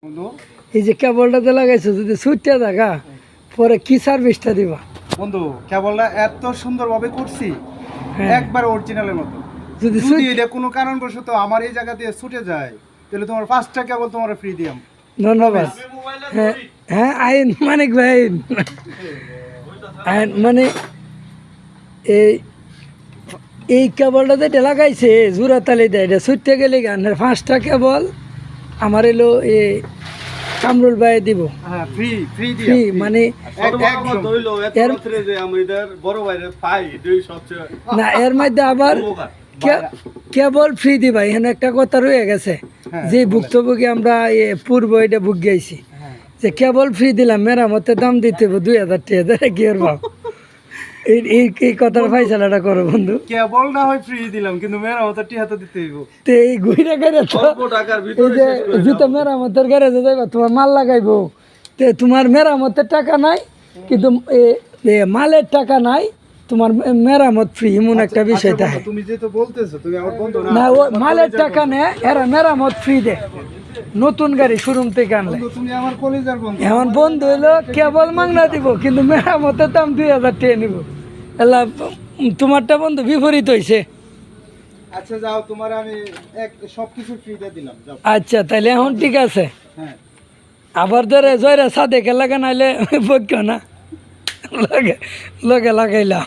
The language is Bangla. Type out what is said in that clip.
বন্ধু এই যে কেবলটাতে লাগাইছো যদি ছুটতে থাকা পরে কি সার্ভিসটা দিবা? বন্ধু কেবলটা এত সুন্দরভাবে করছি হ্যাঁ। একবার অরিজিনালের মতো। যদি যদি এটা কোনো কারণবশত আমার এই জায়গা দিয়ে ছুটে যায় তাহলে তোমার 5টা কেবল তোমার ফ্রি দিয়াম। ধন্যবাদ। হ্যাঁ হ্যাঁ, আইন মানিক ভাই, আইন আইন মানে এই এই কেবলটা যেটা লাগাইছে জোড়া তালি দেয়, এটা ছুটতে গেলে গানের 5টা কেবল আমার এলো এ কামরুল ভাই দিব হ্যাঁ, ফ্রি ফ্রি ফ্রি, দিয়াম। মানে না এর মধ্যে আবার কেবল ফ্রি দিবা। এখানে একটা কথা রয়ে গেছে হ্যাঁ, যে ভুক্তভোগী আমরা পূর্ব এটা বুক গেছি হ্যাঁ। যে কেবল ফ্রি দিলাম, মেরামতের দাম দিতে হবে 2000 টাকা, কি আর ভাব এই কথার ফাইসালাটা করো বন্ধু। কেবল না হয় ফ্রি দিলাম কিন্তু মেরামতের টিহা তো দিতে হইব। তো এই ঘুরে গাড়ি এই যে জুতো মেরামতের গ্যারেজে যাইবা, তোমার মাল লাগাইবো, তো তোমার মেরামতের টাকা নাই কিন্তু মালের টাকা নাই, তোমার মেরামত ফ্রি, এমন একটা বিষয় আচ্ছা থাকে। বন্ধু, তুমি যেহেতু বলতেছো তুমি আমার বন্ধু না ও মালের টাকা নেয়, এরা মেরামত ফ্রি দেয় নতুন গাড়ি শোরুম থেকে আনলে। বন্ধু, তুমি আমার কলিজার বন্ধু। এমন বন্ধু হইলো কেবল মাংনা দিব কিন্তু মেরামতের দাম 2000 টাকা নিব। এলা তোমারটা বন্ধু বিপরীত হয়েছে। আচ্ছা যাও, তোমার আমি সবকিছু ফ্রি দিয়ে দিলাম, যাও। আচ্ছা তাহলে এখন ঠিক আছে। হ্যাঁ, আবার ধরে জয়রা সাদেকে লাগা নাইলে বক্য না, লগে লগে লাগাইলাম।